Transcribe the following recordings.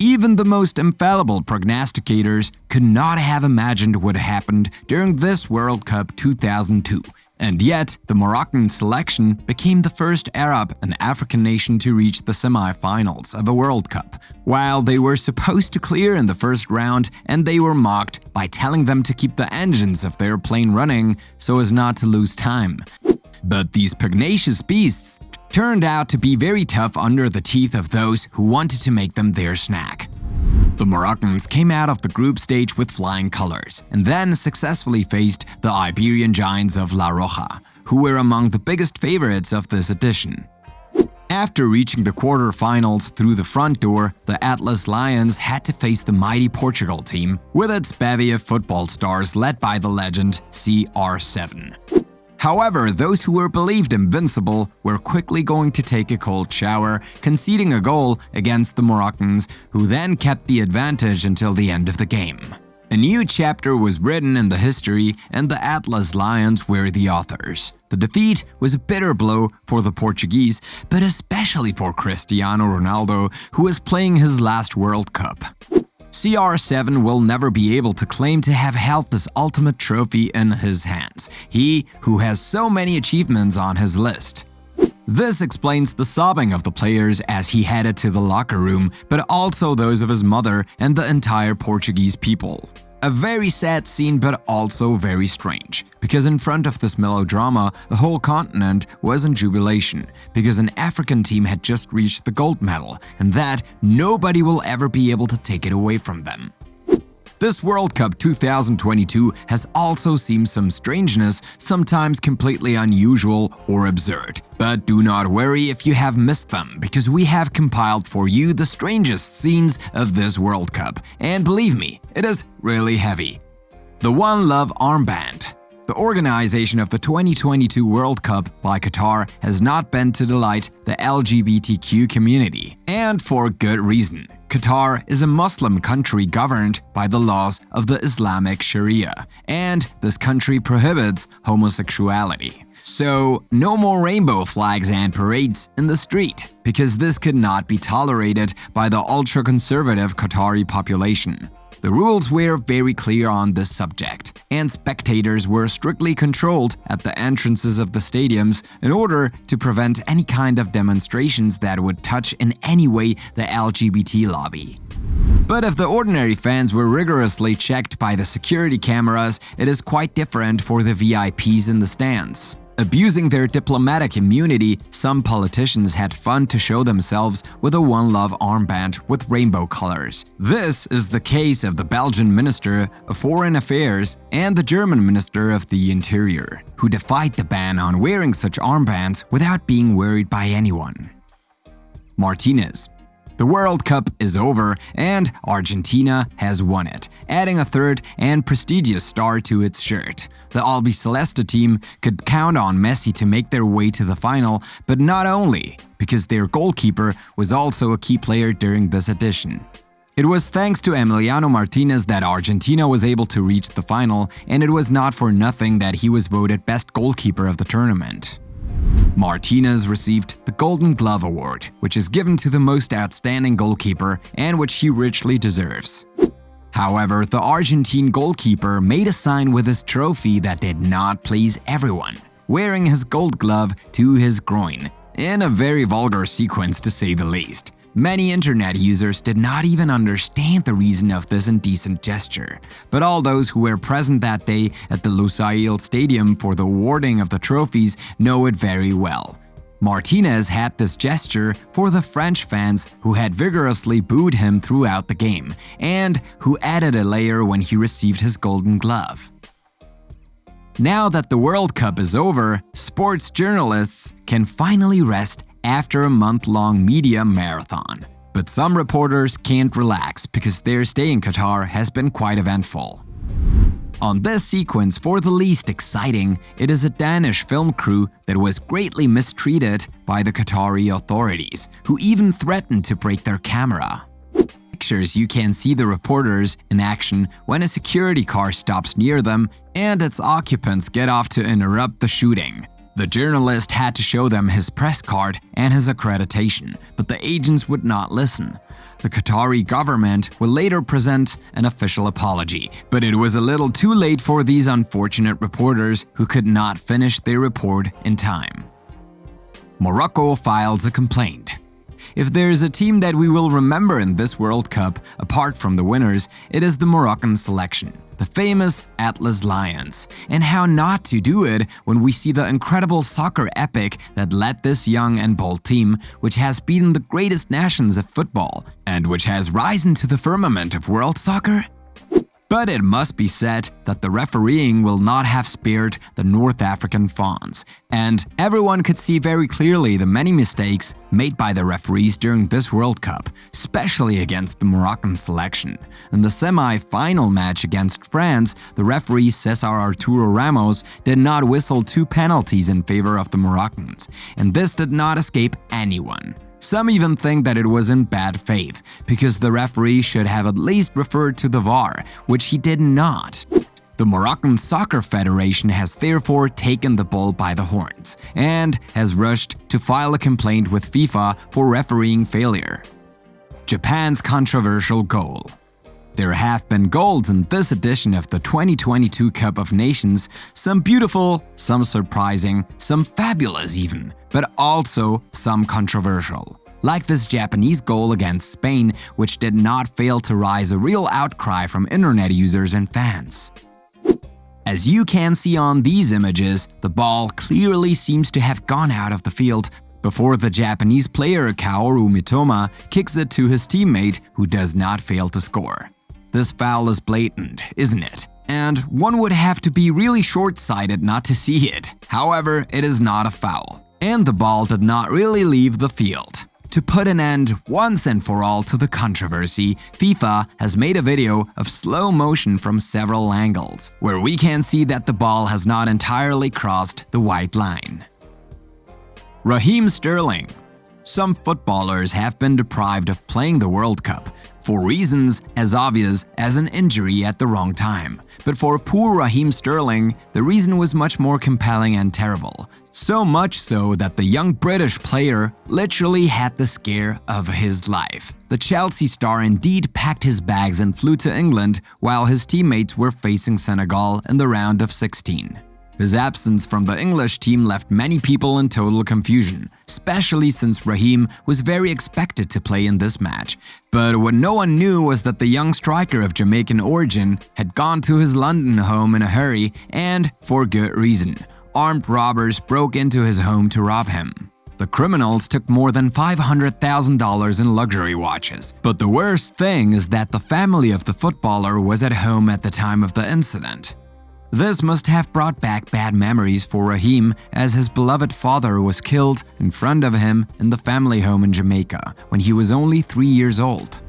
Even the most infallible prognosticators could not have imagined what happened during this World Cup 2002. And yet, the Moroccan selection became the first Arab and African nation to reach the semi-finals of a World Cup, while they were supposed to clear in the first round, and they were mocked by telling them to keep the engines of their plane running so as not to lose time. But these pugnacious beasts turned out to be very tough under the teeth of those who wanted to make them their snack. The Moroccans came out of the group stage with flying colors and then successfully faced the Iberian giants of La Roja, who were among the biggest favorites of this edition. After reaching the quarter-finals through the front door, the Atlas Lions had to face the mighty Portugal team with its bevy of football stars led by the legend CR7. However, those who were believed invincible were quickly going to take a cold shower, conceding a goal against the Moroccans, who then kept the advantage until the end of the game. A new chapter was written in the history, and the Atlas Lions were the authors. The defeat was a bitter blow for the Portuguese, but especially for Cristiano Ronaldo, who was playing his last World Cup. CR7 will never be able to claim to have held this ultimate trophy in his hands, he who has so many achievements on his list. This explains the sobbing of the players as he headed to the locker room, but also those of his mother and the entire Portuguese people. A very sad scene, but also very strange, because in front of this melodrama, the whole continent was in jubilation, because an African team had just reached the gold medal, and that nobody will ever be able to take it away from them. This World Cup 2022 has also seen some strangeness, sometimes completely unusual or absurd. But do not worry if you have missed them, because we have compiled for you the strangest scenes of this World Cup. And believe me, it is really heavy. The One Love Armband. The organization of the 2022 World Cup by Qatar has not been to delight the LGBTQ community, and for good reason. Qatar is a Muslim country governed by the laws of the Islamic Sharia, and this country prohibits homosexuality. So, no more rainbow flags and parades in the street, because this could not be tolerated by the ultra-conservative Qatari population. The rules were very clear on this subject, and spectators were strictly controlled at the entrances of the stadiums in order to prevent any kind of demonstrations that would touch in any way the LGBT lobby. But if the ordinary fans were rigorously checked by the security cameras, it is quite different for the VIPs in the stands. Abusing their diplomatic immunity, some politicians had fun to show themselves with a One Love armband with rainbow colors. This is the case of the Belgian Minister of Foreign Affairs and the German Minister of the Interior, who defied the ban on wearing such armbands without being worried by anyone. Martinez. The World Cup is over and Argentina has won it, adding a third and prestigious star to its shirt. The Albiceleste team could count on Messi to make their way to the final, but not only, because their goalkeeper was also a key player during this edition. It was thanks to Emiliano Martinez that Argentina was able to reach the final, and it was not for nothing that he was voted best goalkeeper of the tournament. Martinez received the Golden Glove Award, which is given to the most outstanding goalkeeper and which he richly deserves. However, the Argentine goalkeeper made a sign with his trophy that did not please everyone, wearing his gold glove to his groin, in a very vulgar sequence to say the least. Many internet users did not even understand the reason of this indecent gesture, but all those who were present that day at the Lusail Stadium for the awarding of the trophies know it very well. Martinez had this gesture for the French fans who had vigorously booed him throughout the game, and who added a layer when he received his golden glove. Now that the World Cup is over, sports journalists can finally rest after a month-long media marathon. But some reporters can't relax because their stay in Qatar has been quite eventful. On this sequence, for the least exciting, it is a Danish film crew that was greatly mistreated by the Qatari authorities, who even threatened to break their camera. Pictures, you can see the reporters in action when a security car stops near them and its occupants get off to interrupt the shooting. The journalist had to show them his press card and his accreditation, but the agents would not listen. The Qatari government will later present an official apology, but it was a little too late for these unfortunate reporters who could not finish their report in time. Morocco files a complaint. If there is a team that we will remember in this World Cup, apart from the winners, it is the Moroccan selection, the famous Atlas Lions. And how not to do it when we see the incredible soccer epic that led this young and bold team, which has beaten the greatest nations of football, and which has risen to the firmament of world soccer? But it must be said that the refereeing will not have spared the North African fawns, and everyone could see very clearly the many mistakes made by the referees during this World Cup, especially against the Moroccan selection. In the semi-final match against France, the referee Cesar Arturo Ramos did not whistle 2 penalties in favor of the Moroccans, and this did not escape anyone. Some even think that it was in bad faith, because the referee should have at least referred to the VAR, which he did not. The Moroccan Soccer Federation has therefore taken the bull by the horns, and has rushed to file a complaint with FIFA for refereeing failure. Japan's controversial goal. There have been goals in this edition of the 2022 Cup of Nations, some beautiful, some surprising, some fabulous even, but also some controversial. Like this Japanese goal against Spain, which did not fail to raise a real outcry from internet users and fans. As you can see on these images, the ball clearly seems to have gone out of the field before the Japanese player Kaoru Mitoma kicks it to his teammate, who does not fail to score. This foul is blatant, isn't it? And one would have to be really short-sighted not to see it. However, it is not a foul, and the ball did not really leave the field. To put an end once and for all to the controversy, FIFA has made a video of slow motion from several angles, where we can see that the ball has not entirely crossed the white line. Raheem Sterling. Some footballers have been deprived of playing the World Cup for reasons as obvious as an injury at the wrong time. But for poor Raheem Sterling, the reason was much more compelling and terrible. So much so that the young British player literally had the scare of his life. The Chelsea star indeed packed his bags and flew to England while his teammates were facing Senegal in the round of 16. His absence from the English team left many people in total confusion, especially since Raheem was very expected to play in this match. But what no one knew was that the young striker of Jamaican origin had gone to his London home in a hurry, and for good reason. Armed robbers broke into his home to rob him. The criminals took more than $500,000 in luxury watches. But the worst thing is that the family of the footballer was at home at the time of the incident. This must have brought back bad memories for Raheem, as his beloved father was killed in front of him in the family home in Jamaica when he was only 3 years old.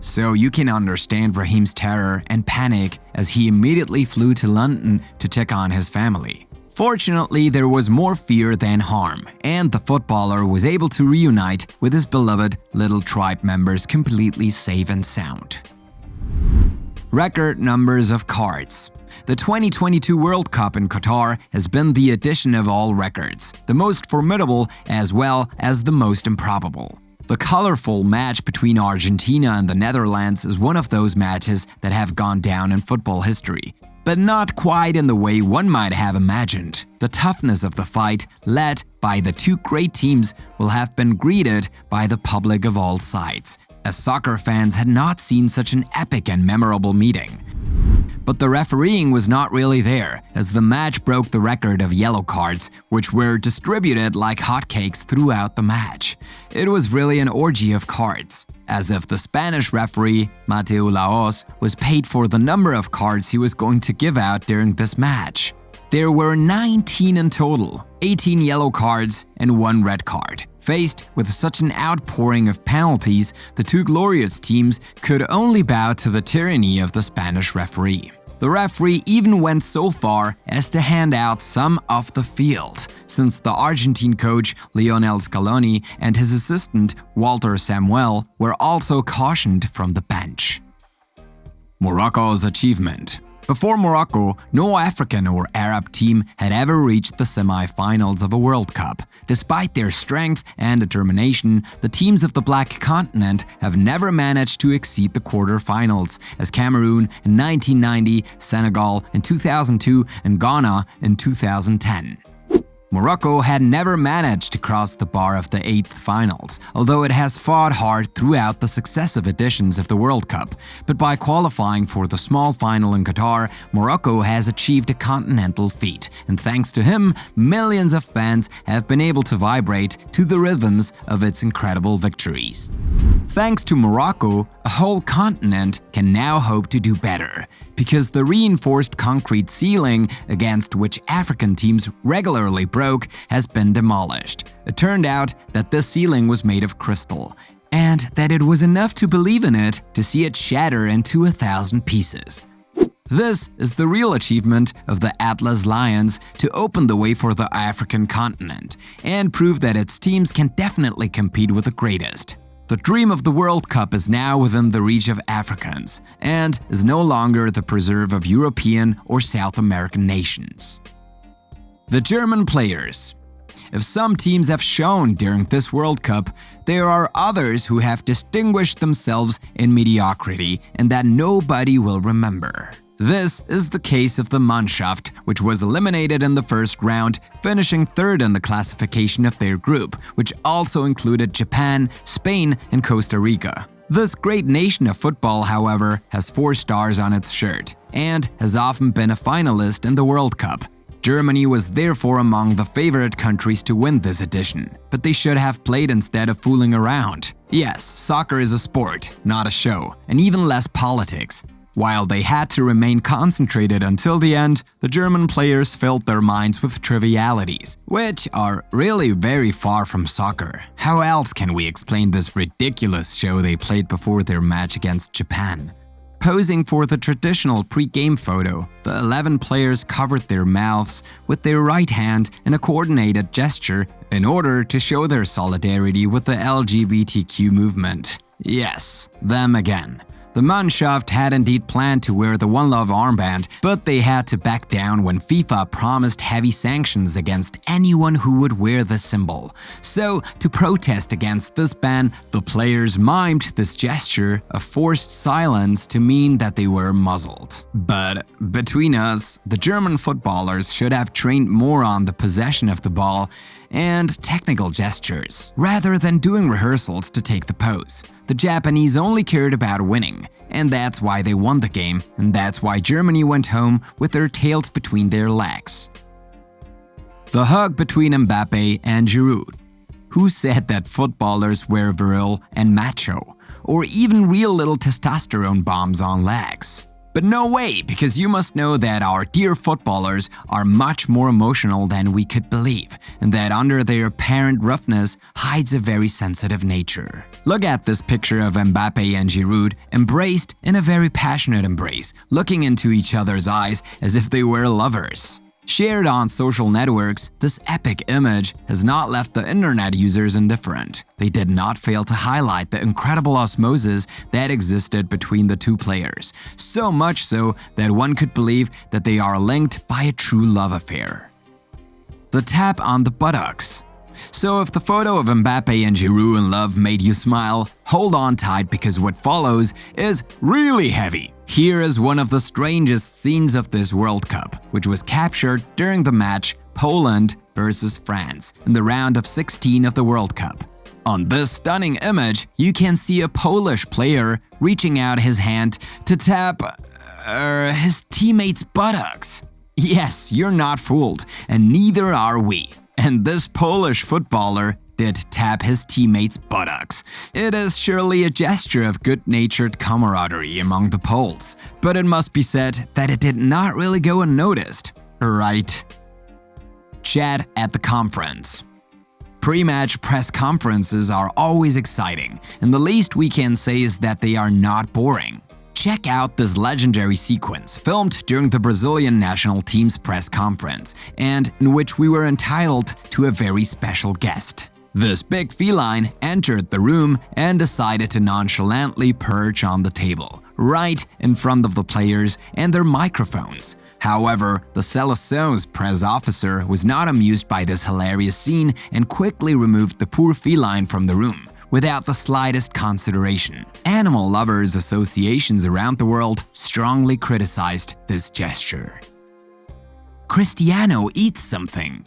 So you can understand Raheem's terror and panic as he immediately flew to London to check on his family. Fortunately, there was more fear than harm, and the footballer was able to reunite with his beloved little tribe members completely safe and sound. Record numbers of cards. The 2022 World Cup in Qatar has been the addition of all records, the most formidable as well as the most improbable. The colorful match between Argentina and the Netherlands is one of those matches that have gone down in football history, but not quite in the way one might have imagined. The toughness of the fight, led by the two great teams, will have been greeted by the public of all sides, as soccer fans had not seen such an epic and memorable meeting. But the refereeing was not really there, as the match broke the record of yellow cards, which were distributed like hotcakes throughout the match. It was really an orgy of cards, as if the Spanish referee, Mateo Laos, was paid for the number of cards he was going to give out during this match. There were 19 in total, 18 yellow cards and 1 red card. Faced with such an outpouring of penalties, the two glorious teams could only bow to the tyranny of the Spanish referee. The referee even went so far as to hand out some off the field, since the Argentine coach Lionel Scaloni and his assistant Walter Samuel were also cautioned from the bench. Morocco's achievement. Before Morocco, no African or Arab team had ever reached the semi-finals of a World Cup. Despite their strength and determination, the teams of the Black Continent have never managed to exceed the quarter-finals, as Cameroon in 1990, Senegal in 2002, and Ghana in 2010. Morocco had never managed to cross the bar of the eighth finals, although it has fought hard throughout the successive editions of the World Cup. But by qualifying for the small final in Qatar, Morocco has achieved a continental feat, and thanks to him, millions of fans have been able to vibrate to the rhythms of its incredible victories. Thanks to Morocco, a whole continent can now hope to do better, because the reinforced concrete ceiling against which African teams regularly broke has been demolished. It turned out that this ceiling was made of crystal, and that it was enough to believe in it to see it shatter into 1,000 pieces. This is the real achievement of the Atlas Lions to open the way for the African continent and prove that its teams can definitely compete with the greatest. The dream of the World Cup is now within the reach of Africans and is no longer the preserve of European or South American nations. The German players. If some teams have shown during this World Cup, there are others who have distinguished themselves in mediocrity and that nobody will remember. This is the case of the Mannschaft, which was eliminated in the first round, finishing third in the classification of their group, which also included Japan, Spain, and Costa Rica. This great nation of football, however, has 4 stars on its shirt and has often been a finalist in the World Cup. Germany was therefore among the favorite countries to win this edition, but they should have played instead of fooling around. Yes, soccer is a sport, not a show, and even less politics. While they had to remain concentrated until the end, the German players filled their minds with trivialities, which are really very far from soccer. How else can we explain this ridiculous show they played before their match against Japan? Posing for the traditional pre-game photo, the 11 players covered their mouths with their right hand in a coordinated gesture in order to show their solidarity with the LGBTQ movement. Yes, them again. The Mannschaft had indeed planned to wear the One Love Armband, but they had to back down when FIFA promised heavy sanctions against anyone who would wear the symbol. So, to protest against this ban, the players mimed this gesture of forced silence to mean that they were muzzled. But between us, the German footballers should have trained more on the possession of the ball and technical gestures, rather than doing rehearsals to take the pose. The Japanese only cared about winning, and that's why they won the game, and that's why Germany went home with their tails between their legs. The hug between Mbappe and Giroud. Who said that footballers were virile and macho, or even real little testosterone bombs on legs? But no way, because you must know that our dear footballers are much more emotional than we could believe, and that under their apparent roughness hides a very sensitive nature. Look at this picture of Mbappe and Giroud embraced in a very passionate embrace, looking into each other's eyes as if they were lovers. Shared on social networks, this epic image has not left the internet users indifferent. They did not fail to highlight the incredible osmosis that existed between the two players, so much so that one could believe that they are linked by a true love affair. The tap on the buttocks. So if the photo of Mbappe and Giroud in love made you smile, hold on tight because what follows is really heavy. Here is one of the strangest scenes of this World Cup, which was captured during the match Poland versus France in the round of 16 of the World Cup. On this stunning image, you can see a Polish player reaching out his hand to tap his teammate's buttocks. Yes, you're not fooled, and neither are we. And this Polish footballer did tap his teammate's buttocks. It is surely a gesture of good-natured camaraderie among the Poles, but it must be said that it did not really go unnoticed, right? Chat at the conference. Pre-match press conferences are always exciting, and the least we can say is that they are not boring. Check out this legendary sequence filmed during the Brazilian national team's press conference, and in which we were entitled to a very special guest. This big feline entered the room and decided to nonchalantly perch on the table, right in front of the players and their microphones. However, the Seleccion's press officer was not amused by this hilarious scene and quickly removed the poor feline from the room, without the slightest consideration. Animal lovers' associations around the world strongly criticized this gesture. Cristiano eats something.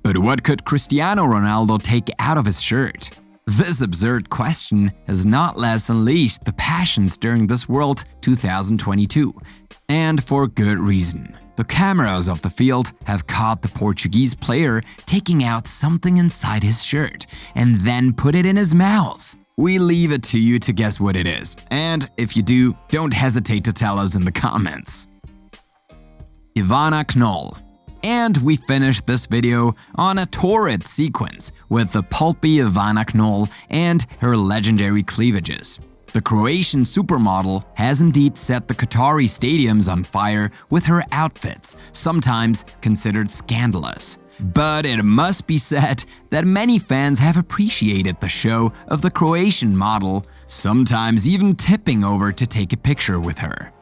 But what could Cristiano Ronaldo take out of his shirt? This absurd question has not less unleashed the passions during this World 2022, and for good reason. The cameras of the field have caught the Portuguese player taking out something inside his shirt and then put it in his mouth. We leave it to you to guess what it is, and if you do, don't hesitate to tell us in the comments. Ivana Knoll. And we finished this video on a torrid sequence with the pulpy Ivana Knoll and her legendary cleavages. The Croatian supermodel has indeed set the Qatari stadiums on fire with her outfits, sometimes considered scandalous. But it must be said that many fans have appreciated the show of the Croatian model, sometimes even tipping over to take a picture with her.